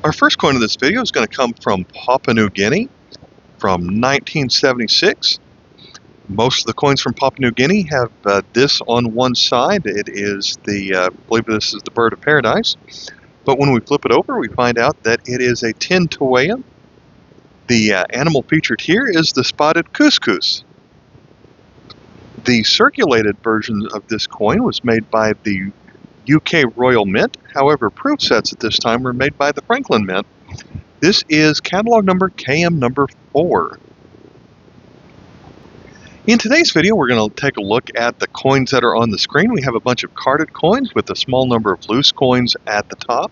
Our first coin in this video is going to come from Papua New Guinea from 1976. Most of the coins from Papua New Guinea have this on one side. It is I believe this is the bird of paradise. But when we flip it over, we find out that it is a tin tuea. The animal featured here is the spotted couscous. The circulated version of this coin was made by the UK Royal Mint. However, proof sets at this time were made by the Franklin Mint. This is catalog number KM number 4. In today's video, we're going to take a look at the coins that are on the screen. We have a bunch of carded coins with a small number of loose coins at the top.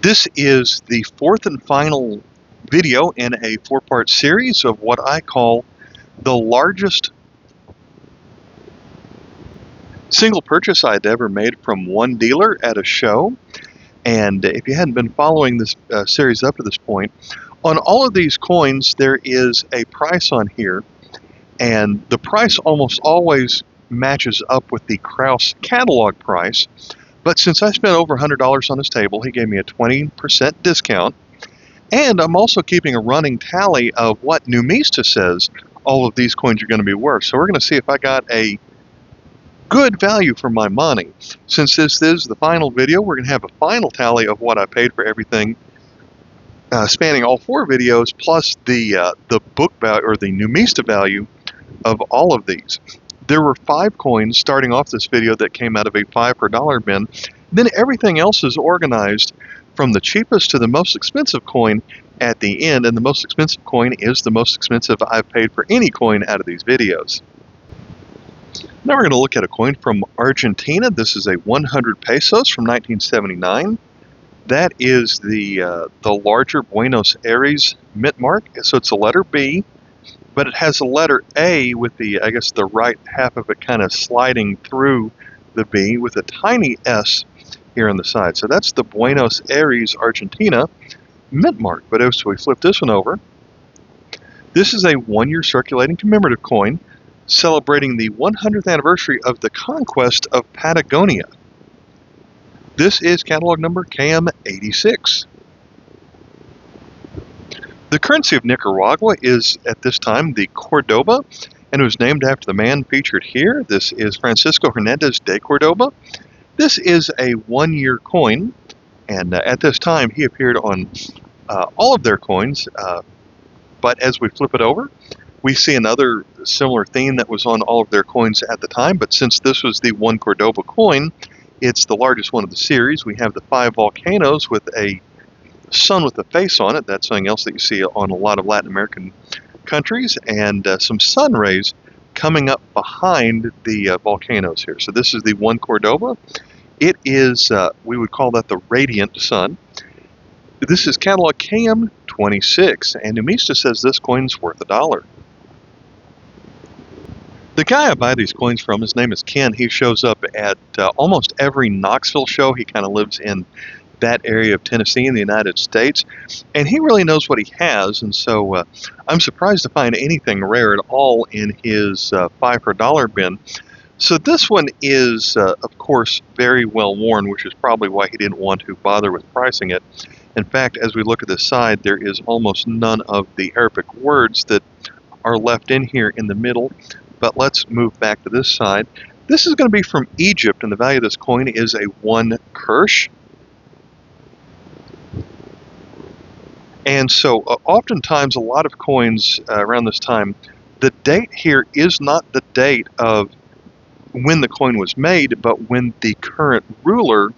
This is the fourth and final video in a 4-part series of what I call the largest single purchase I'd ever made from one dealer at a show. And if you hadn't been following this series up to this point, on all of these coins there is a price on here, and the price almost always matches up with the Kraus catalog price. But since I spent over $100 on this table, he gave me a 20% discount. And I'm also keeping a running tally of what Numista says all of these coins are going to be worth. So we're going to see if I got a good value for my money. Since this is the final video, we're going to have a final tally of what I paid for everything, spanning all 4 videos, plus the book value, or the Numista value of all of these. There were 5 coins starting off this video that came out of a $5 per dollar bin. Then everything else is organized from the cheapest to the most expensive coin at the end, and the most expensive coin is the most expensive I've paid for any coin out of these videos. Now we're going to look at a coin from Argentina. This is a 100 pesos from 1979. That is the larger Buenos Aires mint mark, so it's a letter B, but it has a letter A with I guess the right half of it kind of sliding through the B with a tiny S here on the side. So that's the Buenos Aires, Argentina mint mark. But as we flip this one over, this is a 1-year circulating commemorative coin celebrating the 100th anniversary of the conquest of Patagonia. This is catalog number KM86. The currency of Nicaragua is at this time the Cordoba, and it was named after the man featured here. This is Francisco Hernandez de Cordoba. This is a 1-year coin, and at this time he appeared on all of their coins, but as we flip it over, we see another similar theme that was on all of their coins at the time, but since this was the 1 Cordoba coin, it's the largest one of the series. We have the 5 volcanoes with a sun with a face on it. That's something else that you see on a lot of Latin American countries, and some sun rays coming up behind the volcanoes here. So this is the 1 Cordoba. It is, we would call that the radiant sun. This is catalog KM26, and Numista says this coin's worth $1. The guy I buy these coins from, his name is Ken. He shows up at almost every Knoxville show. He kind of lives in that area of Tennessee in the United States, and he really knows what he has, and so I'm surprised to find anything rare at all in his $5 per dollar bin. So this one is, of course, very well worn, which is probably why he didn't want to bother with pricing it. In fact, as we look at this side, there is almost none of the Arabic words that are left in here in the middle. But let's move back to this side. This is going to be from Egypt, and the value of this coin is a 1 Kirsch. And so oftentimes a lot of coins around this time, the date here is not the date of when the coin was made, but when the current ruler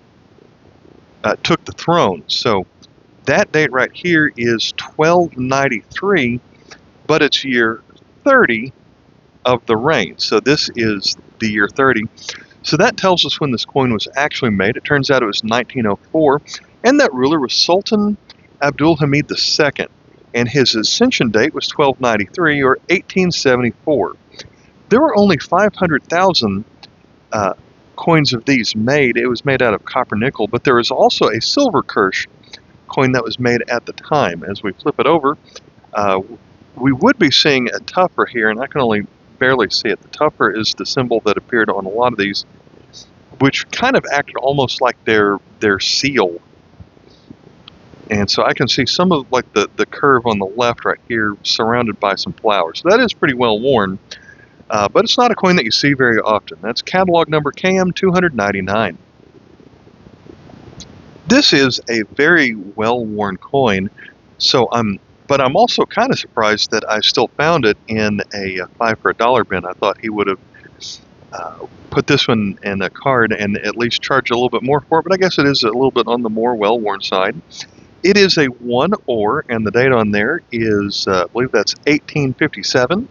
took the throne. So that date right here is 1293, but it's year 30 of the reign. So this is the year 30. So that tells us when this coin was actually made. It turns out it was 1904, and that ruler was Sultan Abdul Hamid II, and his ascension date was 1293 or 1874. There were only 500,000 coins of these made. It was made out of copper nickel, but there was also a silver Kirsch coin that was made at the time. As we flip it over, we would be seeing a tuffer here, and I can only barely see it. The tuffer is the symbol that appeared on a lot of these, which kind of acted almost like their seal. And so I can see some of like the curve on the left right here surrounded by some flowers. So that is pretty well worn, but it's not a coin that you see very often. That's catalog number KM299. This is a very well-worn coin, but I'm also kind of surprised that I still found it in a 5 for $1 bin. I thought he would have put this one in a card and at least charge a little bit more for it, but I guess it is a little bit on the more well-worn side. It is a 1 ore, and the date on there is, I believe that's 1857.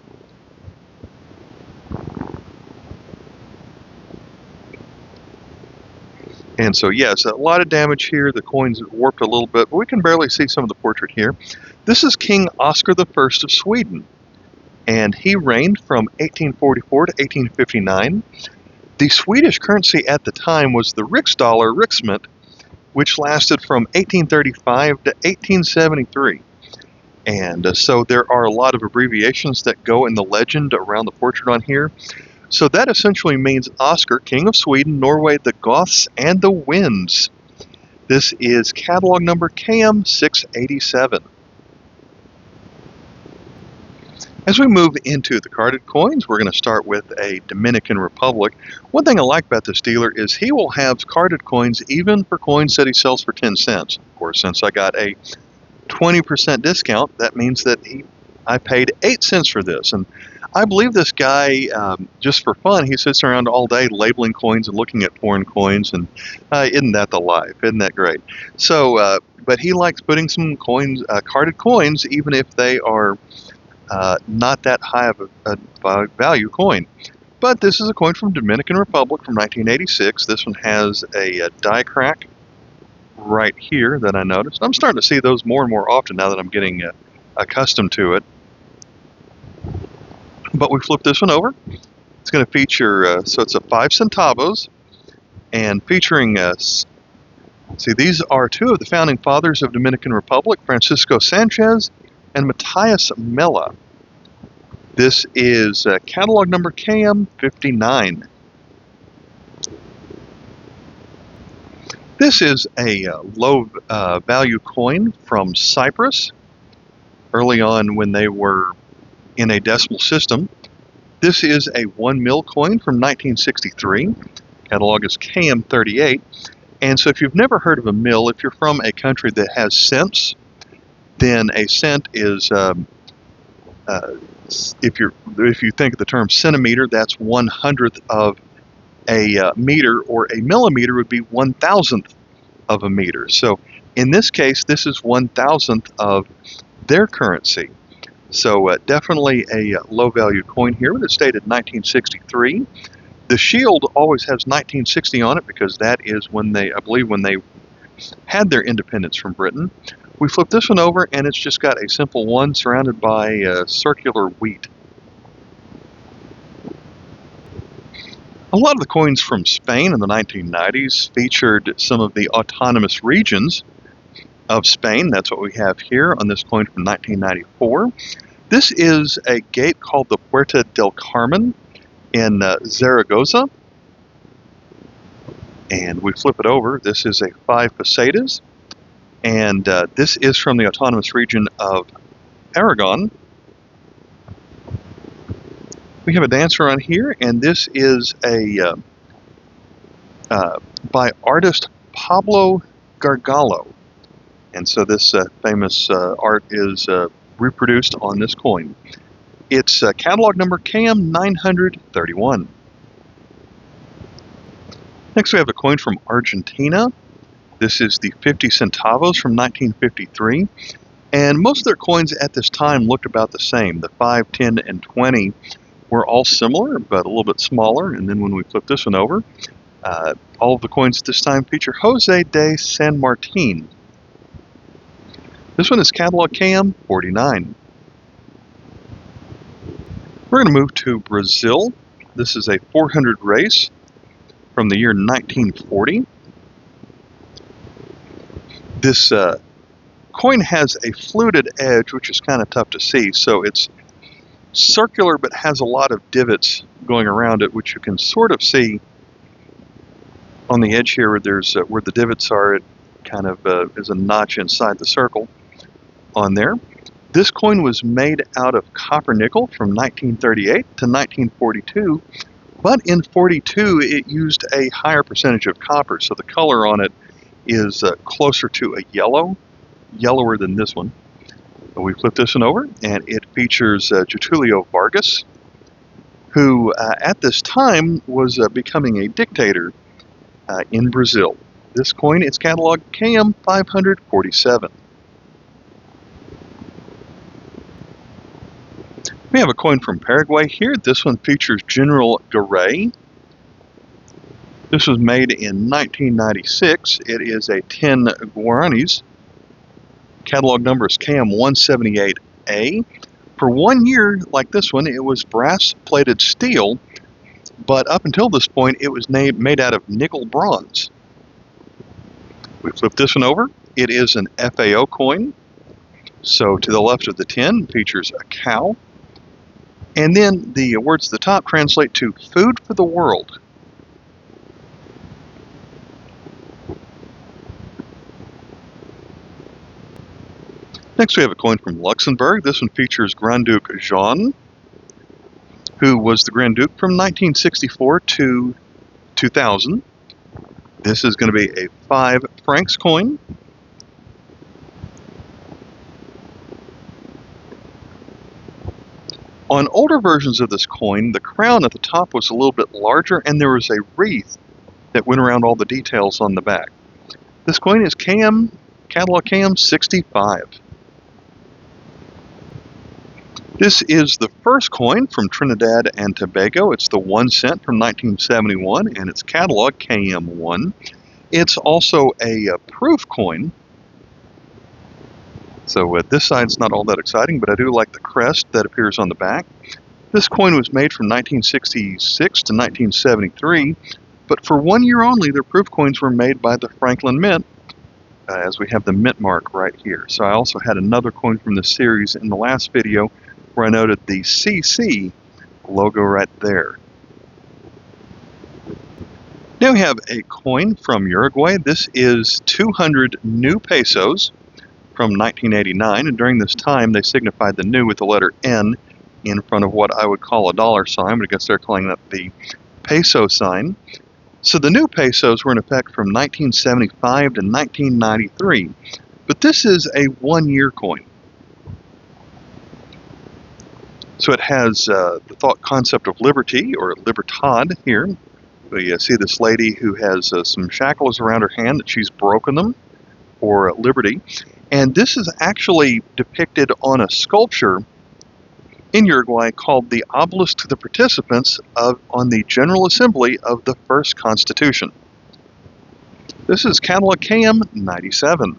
And so, yes, a lot of damage here. The coin's warped a little bit, but we can barely see some of the portrait here. This is King Oscar I of Sweden, and he reigned from 1844 to 1859. The Swedish currency at the time was the riksdaler, riksmynt, which lasted from 1835 to 1873. And so there are a lot of abbreviations that go in the legend around the portrait on here. So that essentially means Oscar, King of Sweden, Norway, the Goths, and the Winds. This is catalog number KM687. As we move into the carded coins, we're going to start with a Dominican Republic. One thing I like about this dealer is he will have carded coins even for coins that he sells for 10 cents. Of course, since I got a 20% discount, that means that I paid 8 cents for this. And I believe this guy, just for fun, he sits around all day labeling coins and looking at foreign coins, and isn't that the life? Isn't that great? So, but he likes putting some coins, carded coins, even if they are not that high of a value coin. But this is a coin from Dominican Republic from 1986. This one has a die crack right here that I noticed. I'm starting to see those more and more often now that I'm getting accustomed to it. But we flip this one over. It's going to feature, so it's a 5 centavos, and featuring, see, these are two of the founding fathers of Dominican Republic, Francisco Sanchez and Matthias Mella. This is catalog number KM59. This is a low value coin from Cyprus, early on when they were in a decimal system. This is a 1 mil coin from 1963. Catalog is KM38. And so if you've never heard of a mil, if you're from a country that has cents, then a cent is, if you think of the term centimeter, that's 1/100th of a meter, or a millimeter would be 1,000th of a meter. So in this case, this is 1,000th of their currency. So definitely a low value coin here, but it's dated 1963. The shield always has 1960 on it because that is when I believe when they had their independence from Britain. We flip this one over and it's just got a simple 1 surrounded by circular wheat. A lot of the coins from Spain in the 1990s featured some of the autonomous regions of Spain. That's what we have here on this coin from 1994. This is a gate called the Puerta del Carmen in Zaragoza. And we flip it over. This is a 5 pesetas. And this is from the autonomous region of Aragon. We have a dancer on here, and this is a by artist Pablo Gargalo. And so this famous art is reproduced on this coin. It's catalog number KM931. Next we have a coin from Argentina. This is the 50 centavos from 1953. And most of their coins at this time looked about the same. The 5, 10, and 20 were all similar, but a little bit smaller. And then when we flip this one over, all of the coins at this time feature Jose de San Martin. This one is catalog KM49. We're going to move to Brazil. This is a 400 race from the year 1940. This coin has a fluted edge, which is kind of tough to see. So it's circular, but has a lot of divots going around it, which you can sort of see on the edge here where the divots are. It kind of is a notch inside the circle on there. This coin was made out of copper nickel from 1938 to 1942, but in 42 it used a higher percentage of copper, so the color on it is closer to a yellower than this one. We flip this one over, and it features Getulio Vargas, who at this time was becoming a dictator in Brazil. This coin is cataloged KM 547. We have a coin from Paraguay here. This one features General Garay. This was made in 1996. It is a 10 guaranis. Catalog number is KM178A. For 1 year, like this one, it was brass-plated steel, but up until this point, it was made out of nickel bronze. We flip this one over. It is an FAO coin. So to the left of the 10 features a cow. And then the words at the top translate to food for the world. Next we have a coin from Luxembourg. This one features Grand Duke Jean, who was the Grand Duke from 1964 to 2000. This is going to be a 5 francs coin. On older versions of this coin, the crown at the top was a little bit larger, and there was a wreath that went around all the details on the back. This coin is catalog KM 65. This is the first coin from Trinidad and Tobago. It's the 1 cent from 1971, and it's catalog KM1. It's also a proof coin. So this side's not all that exciting, but I do like the crest that appears on the back. This coin was made from 1966 to 1973, but for 1 year only, the proof coins were made by the Franklin Mint, as we have the mint mark right here. So I also had another coin from this series in the last video where I noted the CC logo right there. Now we have a coin from Uruguay. This is 200 new pesos from 1989, and during this time they signified the new with the letter N in front of what I would call a dollar sign, but I guess they're calling that the peso sign. So the new pesos were in effect from 1975 to 1993, but this is a 1 year coin. So it has the thought concept of liberty, or libertad here. We see this lady who has some shackles around her hand that she's broken them for liberty. And this is actually depicted on a sculpture in Uruguay called the Obelisk to the Participants on the General Assembly of the First Constitution. This is catalog KM 97.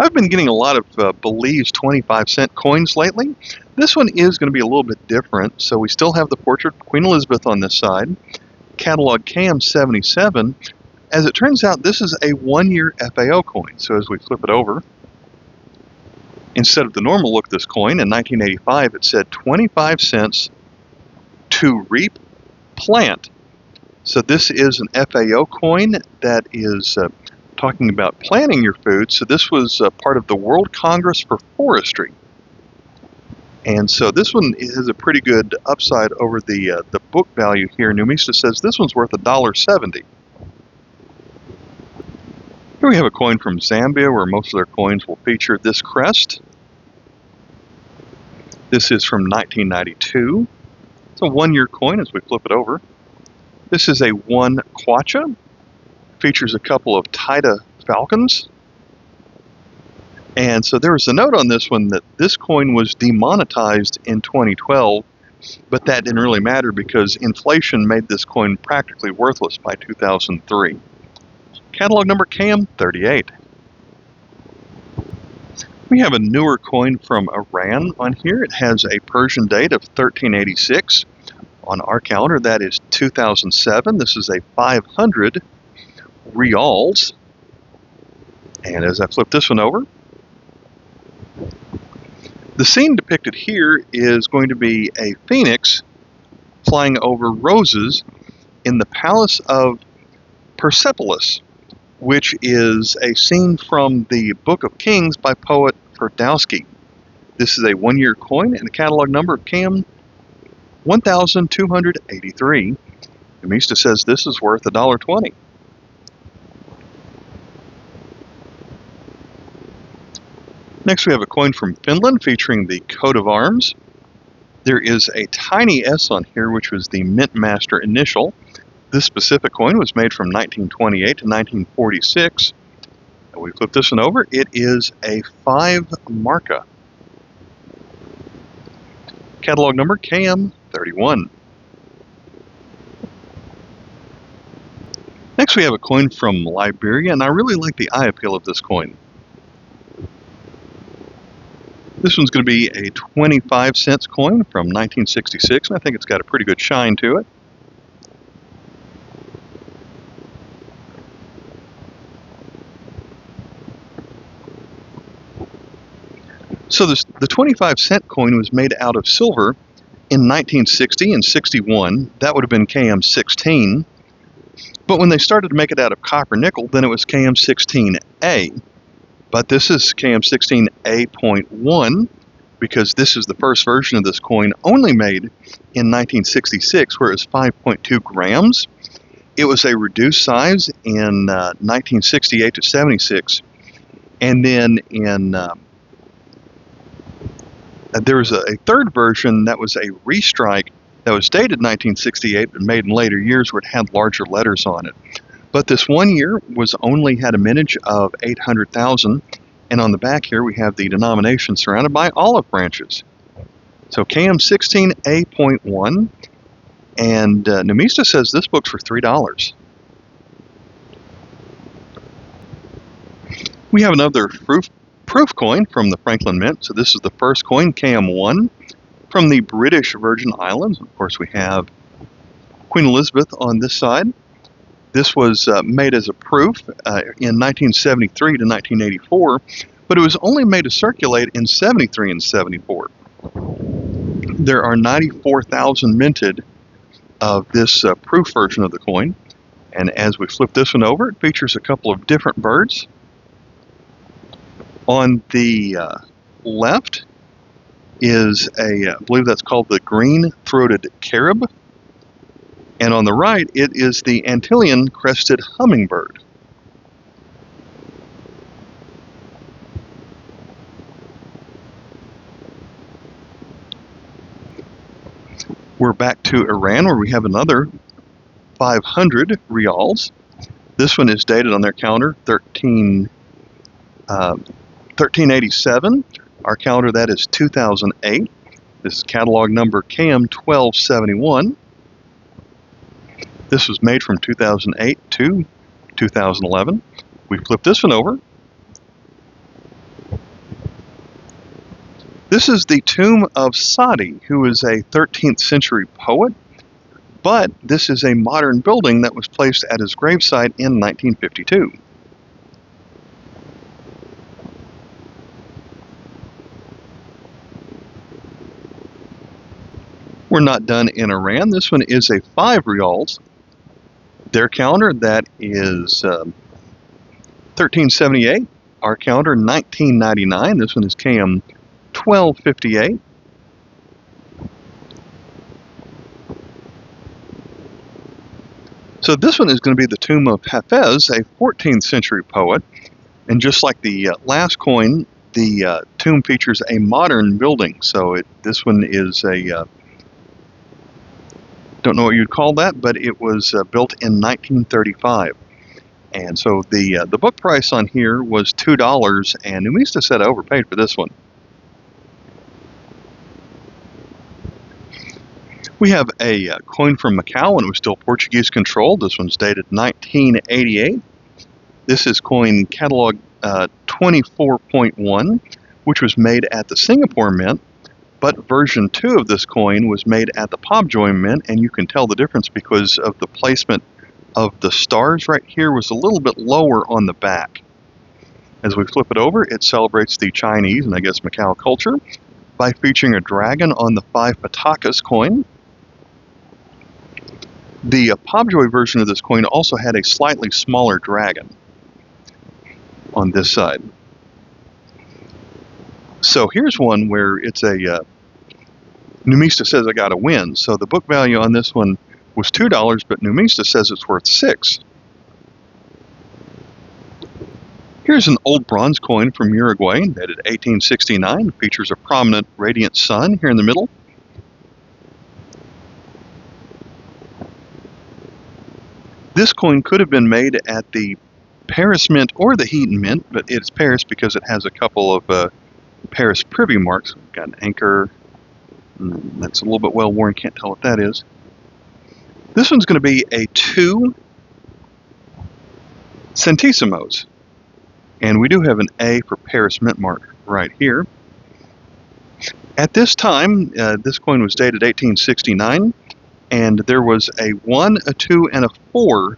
I've been getting a lot of Belize 25-cent coins lately. This one is going to be a little bit different, so we still have the portrait of Queen Elizabeth on this side. Catalog KM 77. As it turns out, this is a 1 year FAO coin. So as we flip it over, instead of the normal look of this coin, in 1985 it said 25 cents to reap, plant. So this is an FAO coin that is talking about planting your food. So this was part of the World Congress for Forestry. And so this one has a pretty good upside over the book value here. Numista says this one's worth $1.70. Here we have a coin from Zambia, where most of their coins will feature this crest. This is from 1992. It's a 1 year coin as we flip it over. This is a 1 kwacha. Features a couple of Taita falcons. And so there was a note on this one that this coin was demonetized in 2012, but that didn't really matter because inflation made this coin practically worthless by 2003. Catalog number KM 38. We have a newer coin from Iran on here. It has a Persian date of 1386. On our calendar, that is 2007. This is a 500 reals. And as I flip this one over, the scene depicted here is going to be a phoenix flying over roses in the palace of Persepolis, which is a scene from the Book of Kings by poet Ferdowski. This is a 1-year coin and a catalog number of KM 1283. Amista says this is worth $1.20. Next we have a coin from Finland featuring the coat of arms. There is a tiny S on here, which was the Mint Master initial. This specific coin was made from 1928 to 1946. And we flip this one over. It is a 5 marca. Catalog number KM31. Next we have a coin from Liberia, and I really like the eye appeal of this coin. This one's going to be a 25-cent coin from 1966, and I think it's got a pretty good shine to it. So the 25-cent coin was made out of silver in 1960 and 61. That would have been KM16. But when they started to make it out of copper nickel, then it was KM16A. But this is KM16A.1 because this is the first version of this coin only made in 1966, where it was 5.2 grams. It was a reduced size in 1968 to 76. And then in there was a third version that was a restrike that was dated 1968 but made in later years where it had larger letters on it. But this 1 year was only had a mintage of 800,000, and on the back here we have the denomination surrounded by olive branches. So KM16A.1, and Namista says this book's for $3. We have another proof coin from the Franklin Mint. So this is the first coin, KM1, from the British Virgin Islands. Of course, we have Queen Elizabeth on this side. This was made as a proof in 1973 to 1984, but it was only made to circulate in 73 and 74. There are 94,000 minted of this proof version of the coin, and as we flip this one over, it features a couple of different birds. On the left is I believe that's called the green-throated carib. And on the right, it is the Antillean crested hummingbird. We're back to Iran, where we have another 500 rials. This one is dated on their calendar 1387. Our calendar, that is 2008. This is catalog number KM1271. This was made from 2008 to 2011. We flip this one over. This is the tomb of Sadi, who is a 13th century poet, but this is a modern building that was placed at his gravesite in 1952. We're not done in Iran. This one is a 5 rials. Their calendar, that is 1378. Our calendar, 1999. This one is KM 1258. So this one is going to be the tomb of Hafez, a 14th century poet. And just like the last coin, the tomb features a modern building. So this one is a don't know what you'd call that, but it was built in 1935. And so the book price on here was $2, and Numista said I overpaid for this one. We have a coin from Macao, and it was still Portuguese controlled. This one's dated 1988. This is coin catalog 24.1, which was made at the Singapore Mint. But version 2 of this coin was made at the Pobjoy Mint, and you can tell the difference because of the placement of the stars right here was a little bit lower on the back. As we flip it over, it celebrates the Chinese and I guess Macao culture by featuring a dragon on the 5 patakas coin. The Pobjoy version of this coin also had a slightly smaller dragon on this side. So here's one where it's a Numista says I got a win. So the book value on this one was $2, but Numista says it's worth $6. Here's an old bronze coin from Uruguay, dated 1869. Features a prominent radiant sun here in the middle. This coin could have been made at the Paris Mint or the Heaton Mint, but it's Paris because it has a couple of Paris privy marks. We've got an anchor. That's a little bit well worn, can't tell what that is. This one's going to be a 2 centésimos. And we do have an A for Paris Mint mark right here. At this time, this coin was dated 1869, and there was a 1, a 2, and a 4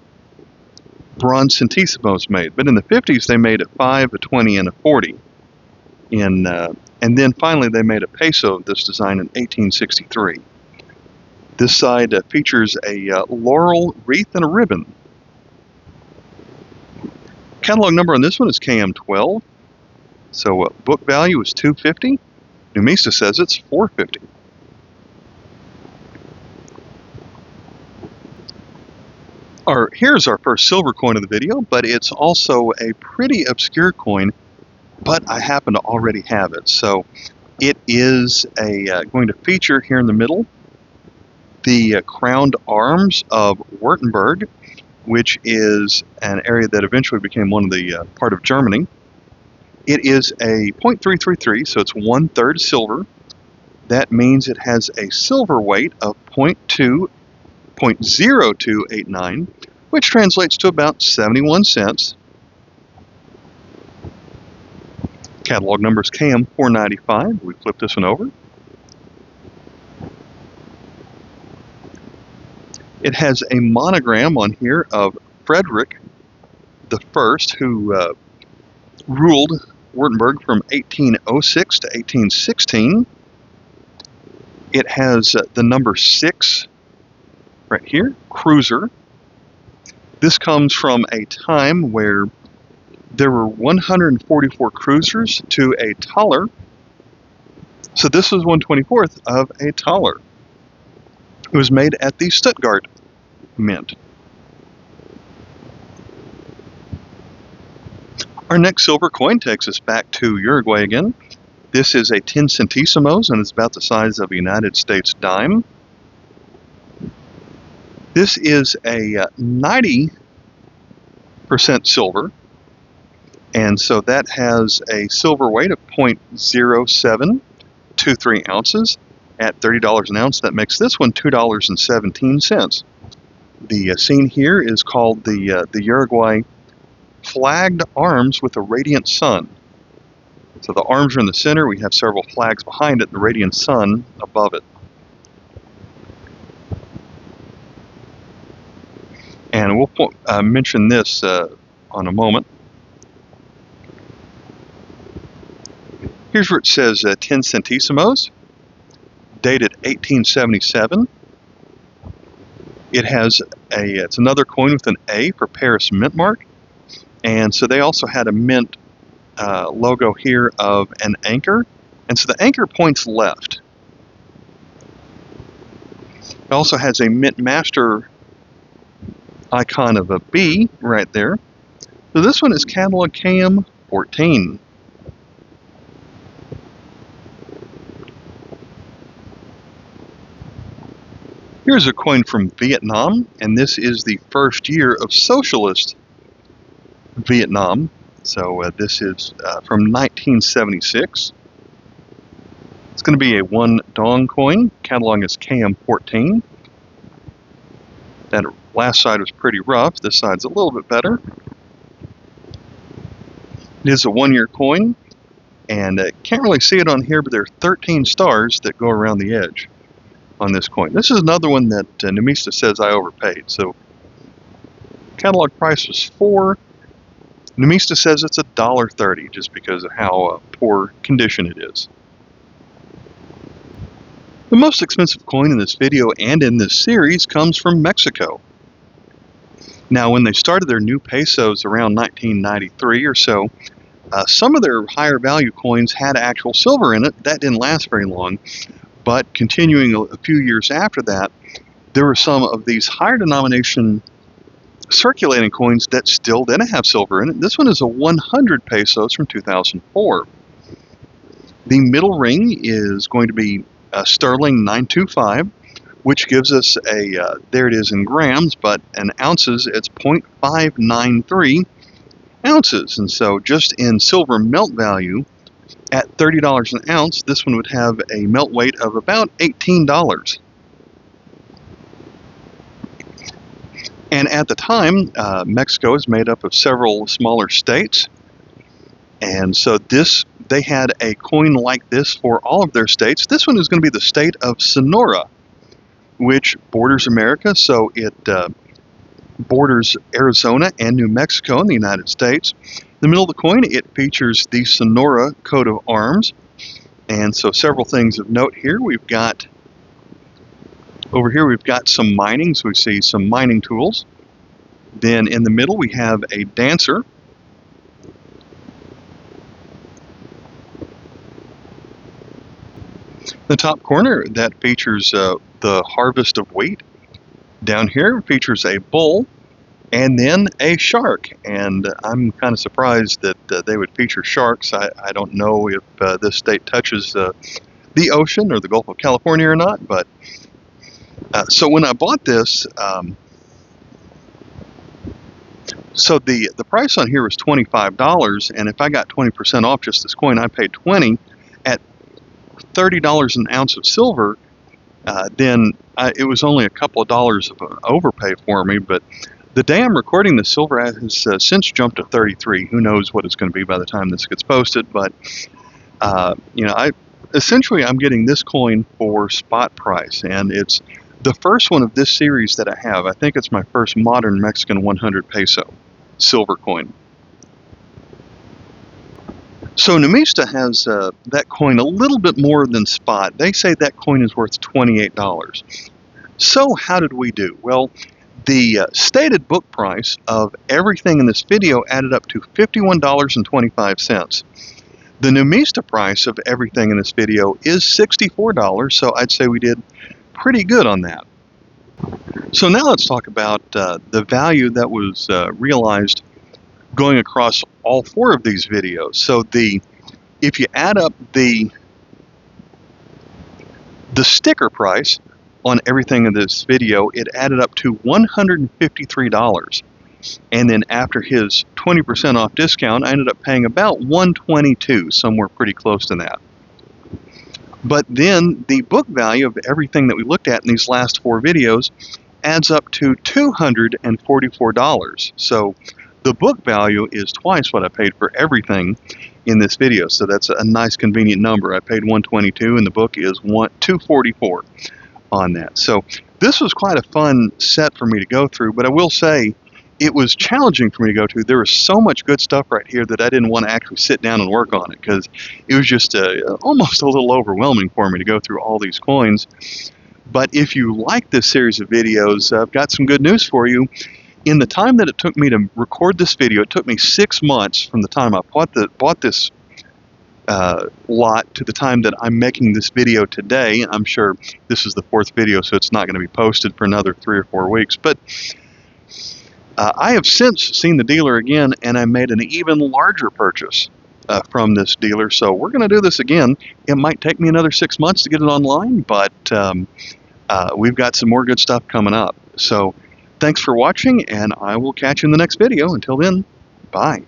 bronze centésimos made. But in the 50s, they made a 5, a 20, and a 40. And then finally, they made a peso of this design in 1863. This side features a laurel wreath and a ribbon. Catalog number on this one is KM12. So book value is $2.50. Numista says it's $4.50. Here's our first silver coin of the video, but it's also a pretty obscure coin, but I happen to already have it. So it is going to feature here in the middle the crowned arms of Wurttemberg, which is an area that eventually became one of the part of Germany. It is a 0.333, so it's 1/3 silver. That means it has a silver weight of 0.0289, which translates to about 71 cents. Catalog number is KM495. We flip this one over. It has a monogram on here of Frederick I, who ruled Wurttemberg from 1806 to 1816. It has the number 6 right here, cruiser. This comes from a time where there were 144 cruisers to a thaler. So this was 1/24th of a thaler. It was made at the Stuttgart Mint. Our next silver coin takes us back to Uruguay again. This is a 10 centésimos, and it's about the size of a United States dime. This is a 90% silver, and so that has a silver weight of 0.0723 ounces. At $30 an ounce, that makes this one $2.17. The scene here is called the Uruguay flagged arms with a radiant sun. So the arms are in the center, we have several flags behind it, and the radiant sun above it. And we'll mention this on a moment. Here's where it says 10 centésimos, dated 1877. It has it's another coin with an A for Paris Mint mark. And so they also had a mint logo here of an anchor. And so the anchor points left. It also has a Mint Master icon of a B right there. So this one is catalog KM14. Here's a coin from Vietnam, and this is the first year of socialist Vietnam. So this is from 1976. It's going to be a 1 dong coin. Catalog is KM14. That last side was pretty rough. This side's a little bit better. It is a 1-year coin, and can't really see it on here, but there are 13 stars that go around the edge on this coin. This is another one that Numista says I overpaid. So catalog price was $4. Numista says it's $1.30 just because of how poor condition it is. The most expensive coin in this video and in this series comes from Mexico. Now, when they started their new pesos around 1993 or so, some of their higher value coins had actual silver in it. That didn't last very long, but continuing a few years after that, there were some of these higher denomination circulating coins that still didn't have silver in it. This one is a 100 pesos from 2004. The middle ring is going to be sterling 925, which gives us a, there it is in grams, but in ounces, it's 0.593 ounces. And so just in silver melt value, at $30 an ounce, this one would have a melt weight of about $18. And at the time, Mexico is made up of several smaller states. And so they had a coin like this for all of their states. This one is going to be the state of Sonora, which borders America. So it borders Arizona and New Mexico in the United States. In the middle of the coin, it features the Sonora coat of arms. And so several things of note here. Over here we've got some mining, so we see some mining tools. Then in the middle we have a dancer. The top corner, that features the harvest of wheat. Down here features a bull and then a shark. And I'm kind of surprised that they would feature sharks. I don't know if this state touches the ocean or the Gulf of California or not, but so when I bought this, so the price on here was $25, and if I got 20% off just this coin, I paid $20. At $30 an ounce of silver, then it was only a couple of dollars of an overpay for me. But the day I'm recording the silver has since jumped to 33. Who knows what it's going to be by the time this gets posted? But you know, I'm getting this coin for spot price, and it's the first one of this series that I have. I think it's my first modern Mexican 100 peso silver coin. So Numista has that coin a little bit more than spot. They say that coin is worth $28. So how did we do? Well, the stated book price of everything in this video added up to $51.25. The Numista price of everything in this video is $64, so I'd say we did pretty good on that. So now let's talk about the value that was realized going across all four of these videos. So if you add up the sticker price on everything in this video, it added up to $153. And then after his 20% off discount, I ended up paying about $122, somewhere pretty close to that. But then the book value of everything that we looked at in these last four videos adds up to $244. So the book value is twice what I paid for everything in this video. So that's a nice convenient number. I paid $122 and the book is $244 on that. So this was quite a fun set for me to go through, but I will say it was challenging for me to go through. There was so much good stuff right here that I didn't want to actually sit down and work on it, because it was just almost a little overwhelming for me to go through all these coins. But if you like this series of videos, I've got some good news for you. In the time that it took me to record this video, it took me 6 months from the time I bought this lot to the time that I'm making this video today. I'm sure this is the 4th video, so it's not going to be posted for another 3 or 4 weeks. But I have since seen the dealer again, and I made an even larger purchase from this dealer. So we're going to do this again. It might take me another 6 months to get it online, but we've got some more good stuff coming up. So thanks for watching, and I will catch you in the next video. Until then, bye.